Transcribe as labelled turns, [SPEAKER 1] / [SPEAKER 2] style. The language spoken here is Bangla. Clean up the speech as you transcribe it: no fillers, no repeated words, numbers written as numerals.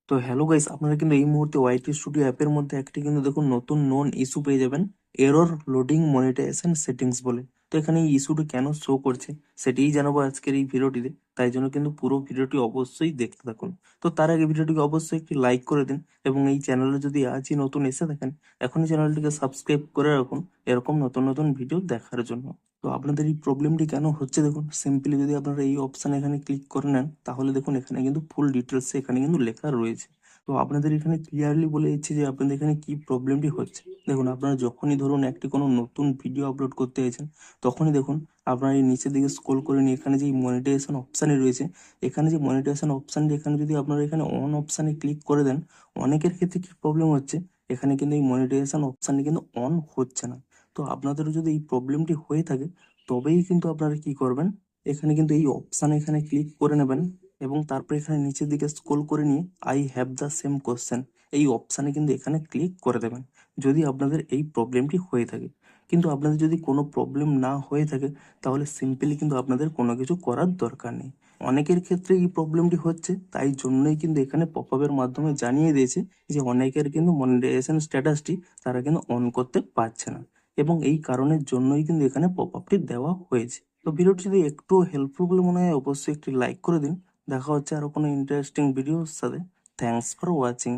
[SPEAKER 1] তো হ্যালো গাইস, আপনারা কিন্তু এই মুহূর্তে ওয়াইটি স্টুডিও অ্যাপের মধ্যে একটি কিন্তু দেখুন নতুন নোন ইস্যু পেয়ে যাবেন, এরর লোডিং মনিটাইজেশন সেটিংস বলে। তো এখানে এই ইস্যুটি কেন শো করছে সেটিই জানাবো আজকের এই ভিডিওটিতে, তাই জন্য কিন্তু পুরো ভিডিওটি অবশ্যই দেখতে থাকুন। তো তার আগে ভিডিওটিকে অবশ্যই একটি লাইক করে দিন, এবং এই চ্যানেলে যদি আজই নতুন এসে থাকেন এখনই চ্যানেলটিকে সাবস্ক্রাইব করে রাখুন এরকম নতুন নতুন ভিডিও দেখার জন্য। তো আপনাদের এই প্রবলেমটি কেন হচ্ছে দেখুন, সিম্পলি যদি আপনারা এই অপশান এখানে ক্লিক করে নেন তাহলে দেখুন এখানে কিন্তু ফুল ডিটেলস এখানে কিন্তু লেখা রয়েছে। তো আপনাদের এখানে ক্লিয়ারলি বলে দিচ্ছি যে আপনাদের এখানে কি প্রবলেমটি হচ্ছে। দেখুন, আপনারা যখনই ধরুন একটি কোনো নতুন ভিডিও আপলোড করতে চাইছেন, তখনই দেখুন আপনারা এই নিচের দিকে স্ক্রল করে নিয়ে এখানে যে মনিটাইজেশন অপশানে রয়েছে, এখানে যে মনিটাইজেশন অপশানটি এখানে যদি আপনারা এখানে অন অপশানে ক্লিক করে দেন, অনেকের ক্ষেত্রে কি প্রবলেম হচ্ছে, এখানে কিন্তু এই মনিটাইজেশন অপশানটি কিন্তু অন হচ্ছে না। তো আপনাদেরও যদি এই প্রবলেমটি হয়ে থাকে তবেই কিন্তু আপনারা কি করবেন, এখানে কিন্তু এই অপশানে এখানে ক্লিক করে নেবেন, এবং তারপর এখানে নিচের দিকে স্ক্রল করে নিয়ে I have the same question এই অপশানে কিন্তু এখানে ক্লিক করে দেবেন যদি আপনাদের এই প্রবলেমটি হয়ে থাকে। কিন্তু আপনাদের যদি কোনো প্রবলেম না হয়ে থাকে তাহলে সিম্পলি কিন্তু আপনাদের কোনো কিছু করার দরকার নেই। অনেকের ক্ষেত্রে এই প্রবলেমটি হচ্ছে, তাই জন্যই কিন্তু এখানে পপ আপের মাধ্যমে জানিয়ে দিয়েছে যে অনেকের কিন্তু মনিটাইজেশন স্ট্যাটাসটি তারা কিন্তু অন করতে পারছে না, এবং এই কারণের জন্যই কিন্তু এখানে পপ আপটি দেওয়া হয়েছে। তো ভিডিওটি যদি একটু হেল্পফুল বলে মনে হয় অবশ্যই একটি লাইক করে দিন। দেখা হচ্ছে আরো কোনো ইন্টারেস্টিং ভিডিওর সাথে। Thanks for watching.